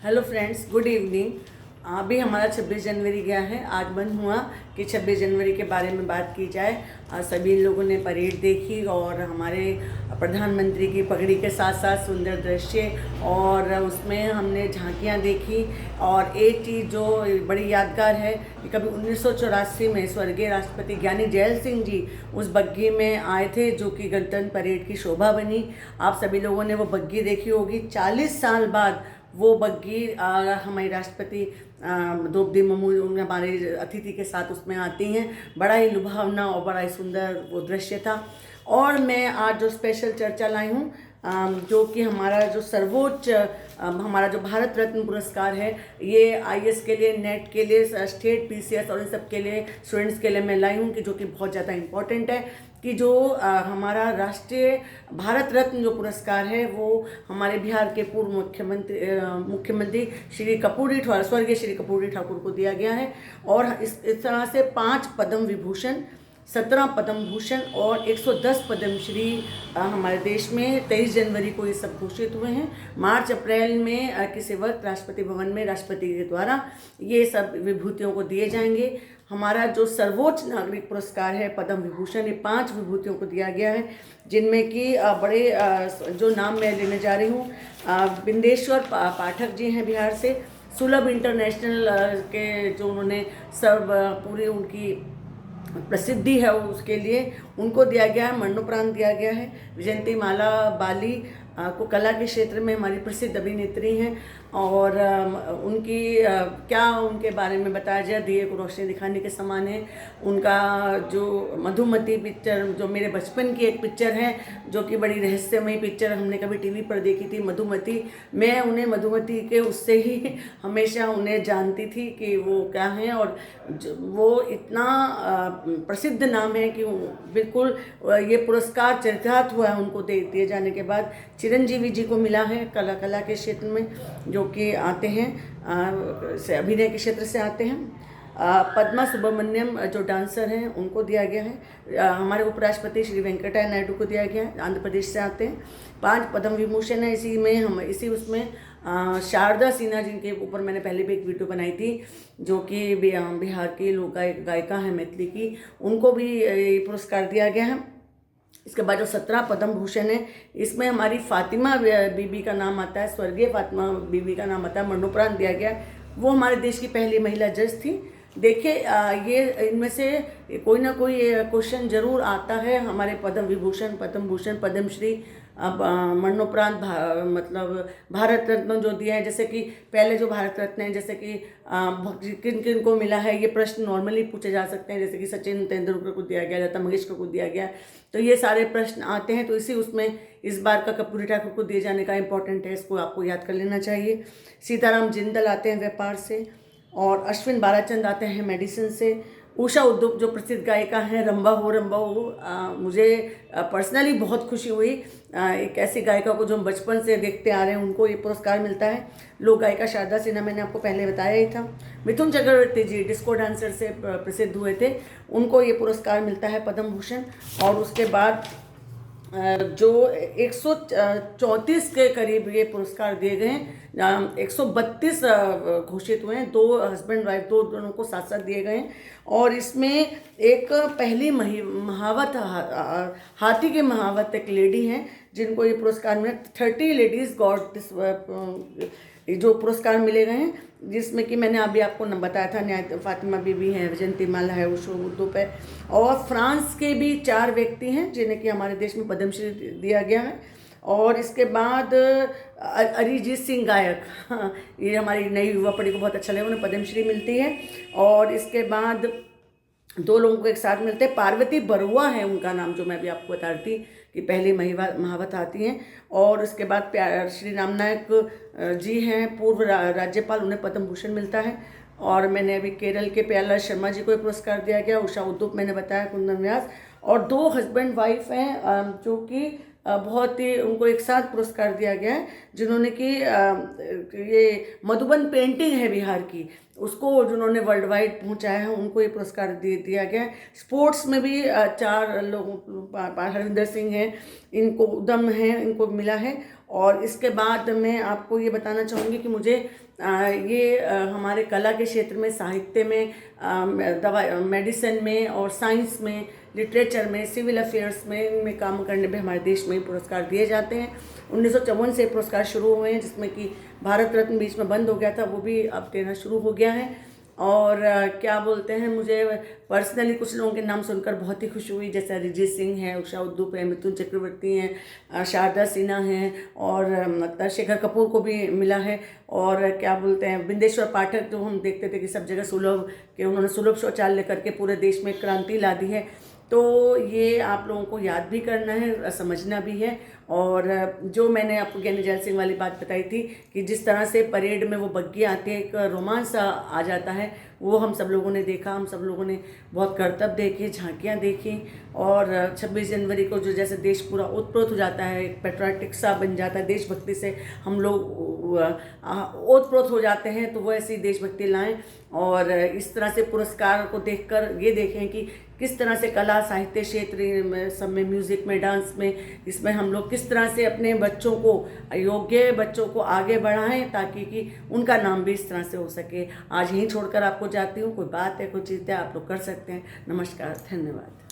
Hello friends, good evening. अभी हमारा 26 जनवरी गया है। आज मन हुआ कि 26 जनवरी के बारे में बात की जाए। सभी लोगों ने परेड देखी और हमारे प्रधानमंत्री की पगड़ी के साथ साथ सुंदर दृश्य और उसमें हमने झांकियां देखी। और एक चीज़ जो बड़ी यादगार है कि कभी 1984 में स्वर्गीय राष्ट्रपति ज्ञानी जैल सिंह जी उस बग्घी में आए थे, जो कि गणतंत्र परेड की शोभा बनी। आप सभी लोगों ने वो बग्घी देखी होगी। 40 साल बाद वो बग्घी हमारे राष्ट्रपति द्रौपदी मुर्मू हमारे अतिथि के साथ उसमें आती हैं। बड़ा ही लुभावना और बड़ा ही सुंदर वो दृश्य था। और मैं आज जो स्पेशल चर्चा लाई हूँ, जो कि हमारा जो सर्वोच्च हमारा जो भारत रत्न पुरस्कार है, ये आईएएस के लिए, नेट के लिए, स्टेट पीसीएस और इन सब के लिए स्टूडेंट्स के लिए मैं लाई हूँ, कि जो कि बहुत ज़्यादा इम्पोर्टेंट है। कि जो हमारा राष्ट्रीय भारत रत्न जो पुरस्कार है वो हमारे बिहार के पूर्व मुख्यमंत्री श्री कर्पूरी ठाकुर, स्वर्गीय श्री कर्पूरी ठाकुर को दिया गया है। और इस तरह से 5 पद्म विभूषण, 17 पद्म भूषण और 110 पद्मश्री हमारे देश में 23 जनवरी को ये सब घोषित हुए हैं। मार्च अप्रैल में किसी वक्त राष्ट्रपति भवन में राष्ट्रपति के द्वारा ये सब विभूतियों को दिए जाएंगे। हमारा जो सर्वोच्च नागरिक पुरस्कार है पद्म विभूषण, ये 5 विभूतियों को दिया गया है, जिनमें कि बड़े जो नाम मैं लेने जा रही हूँ, बिंदेश्वर पाठक जी हैं बिहार से। सुलभ इंटरनेशनल के जो उन्होंने सब पूरी उनकी प्रसिद्धि है उसके लिए उनको दिया गया है, मरणोपरांत दिया गया है। विजयंती माला बाली को कला के क्षेत्र में हमारी प्रसिद्ध अभिनेत्री हैं। और उनकी क्या उनके बारे में बताया जाए, दिए को रोशनी दिखाने के समान है। उनका जो मधुमती पिक्चर, जो मेरे बचपन की एक पिक्चर है, जो कि बड़ी रहस्यमयी पिक्चर हमने कभी टीवी पर देखी थी, मधुमती। मैं उन्हें मधुमती के उससे ही हमेशा उन्हें जानती थी कि वो क्या हैं। और वो इतना प्रसिद्ध नाम है कि बिल्कुल ये पुरस्कार चरितार्थ हुआ है उनको दिए जाने के बाद। चिरंजीवी जी को मिला है कला के क्षेत्र में, जो कि आते हैं अभिनय के क्षेत्र से आते हैं। पद्मा सुब्रमण्यम जो डांसर हैं उनको दिया गया है। हमारे उपराष्ट्रपति श्री वेंकटैया नायडू को दिया गया है, आंध्र प्रदेश से आते हैं। 5 पद्म विभूषण है। इसी में हम उसमें शारदा सिन्हा, जिनके ऊपर मैंने पहले भी एक वीडियो बनाई थी, जो कि बिहार की लोक गायिका हैं मैथिली की, उनको भी ये पुरस्कार दिया गया है। इसके बाद जो 17 पद्म भूषण है, इसमें हमारी फातिमा बीबी का नाम आता है, स्वर्गीय फातिमा बीबी का नाम आता है, मरणोपरांत दिया गया। वो हमारे देश की पहली महिला जज थी। देखिए, ये इनमें से कोई ना कोई क्वेश्चन जरूर आता है। हमारे पद्म विभूषण, पद्म भूषण, पद्मश्री, अब मरणोपरांत मतलब भारत रत्न जो दिया है, जैसे कि पहले जो भारत रत्न है, जैसे कि किन किन को मिला है, ये प्रश्न नॉर्मली पूछे जा सकते हैं। जैसे कि सचिन तेंदुलकर को दिया गया, लता मंगेशकर को दिया गया, तो ये सारे प्रश्न आते हैं। तो इसी उसमें इस बार का कर्पूरी ठाकुर को दिए जाने का इम्पोर्टेंट है, इसको आपको याद कर लेना चाहिए। सीताराम जिंदल आते हैं व्यापार से, और अश्विन बालाचंद आते हैं मेडिसिन से। उषा उद्योग जो प्रसिद्ध गायिका हैं, रंबा हो मुझे पर्सनली बहुत खुशी हुई। एक ऐसी गायिका को जो हम बचपन से देखते आ रहे हैं, उनको ये पुरस्कार मिलता है। लोक गायिका शारदा सिन्हा मैंने आपको पहले बताया ही था। मिथुन चक्रवर्ती जी डिस्को डांसर से प्रसिद्ध हुए थे, उनको ये पुरस्कार मिलता है पद्म भूषण। और उसके बाद जो 134 के करीब ये पुरस्कार दिए गए हैं, 132 घोषित हुए हैं। 2 हस्बैंड वाइफ, दोनों को साथ साथ दिए गए हैं। और इसमें एक पहली महावत, हाथी के महावत एक लेडी हैं, जिनको ये पुरस्कार मिला। 30 लेडीज गॉट दिस जो पुरस्कार मिले गए हैं, जिसमें कि मैंने अभी आपको बताया था, न्याय फातिमा बीबी हैं, विजयंती माला है, उषा उद्योग है। और फ्रांस के भी 4 व्यक्ति हैं जिन्हें कि हमारे देश में पद्मश्री दिया गया है। और इसके बाद अरिजीत सिंह गायक, ये हमारी नई युवा पीढ़ी को बहुत अच्छा लगा, उन्हें पद्मश्री मिलती है। और इसके बाद 2 लोगों को एक साथ मिलते हैं। पार्वती बरुआ है उनका नाम, जो मैं भी आपको बता रही थी कि पहली महावत आती हैं। और उसके बाद श्री राम नायक जी हैं, पूर्व राज्यपाल, उन्हें पद्म भूषण मिलता है। और मैंने अभी केरल के प्याला शर्मा जी को पुरस्कार दिया गया। उषा उद्योग मैंने बताया, कुंदन व्यास। और 2 हस्बैंड वाइफ हैं, जो कि बहुत ही उनको एक साथ पुरस्कार दिया गया है, जिन्होंने कि ये मधुबन पेंटिंग है बिहार की, उसको जिन्होंने वर्ल्ड वाइड पहुँचाया है, उनको ये पुरस्कार दिया गया है। स्पोर्ट्स में भी 4 लोगों, हरिंदर सिंह हैं, इनको उदम हैं, इनको मिला है। और इसके बाद मैं आपको ये बताना चाहूँगी कि मुझे हमारे कला के क्षेत्र में, साहित्य में, दवा मेडिसिन में और साइंस में, लिटरेचर में, सिविल अफेयर्स में, इनमें काम करने पे हमारे देश में पुरस्कार दिए जाते हैं। 1954 से पुरस्कार शुरू हुए हैं, जिसमें कि भारत रत्न बीच में बंद हो गया था, वो भी अब देना शुरू हो गया है। और क्या बोलते हैं, मुझे पर्सनली कुछ लोगों के नाम सुनकर बहुत ही खुशी हुई, जैसे अरिजीत सिंह हैं, उषा उदुप है, मिथुन चक्रवर्ती हैं, शारदा सिन्हा हैं, और शेखर कपूर को भी मिला है। और क्या बोलते हैं, बिंदेश्वर पाठक, जो हम देखते थे कि सब जगह सुलभ के उन्होंने सुलभ शौचालय करके पूरे देश में क्रांति ला दी है। तो ये आप लोगों को याद भी करना है, समझना भी है। और जो मैंने आपको ज्ञानी जैल सिंह वाली बात बताई थी कि जिस तरह से परेड में वो बग्घी आती है, एक रोमांस आ जाता है, वो हम सब लोगों ने देखा। हम सब लोगों ने बहुत करतब देखे, झांकियाँ देखी। और 26 जनवरी को जो जैसे देश पूरा ओतप्रोत हो जाता है, एक पेट्रियाटिक सा बन जाता है, देशभक्ति से हम लोग ओतप्रोत हो जाते हैं, तो वो ऐसी देशभक्ति लाएं। और इस तरह से पुरस्कार को देखकर ये देखें कि किस तरह से कला साहित्य क्षेत्र में, सब में, म्यूज़िक में, डांस में, इसमें हम लोग किस तरह से अपने बच्चों को, योग्य बच्चों को आगे बढ़ाएं, ताकि कि उनका नाम भी इस तरह से हो सके। आज यहीं छोड़कर आपको जाती हूँ। कोई बात है, कोई चीज़ है, आप लोग कर सकते हैं। नमस्कार, धन्यवाद।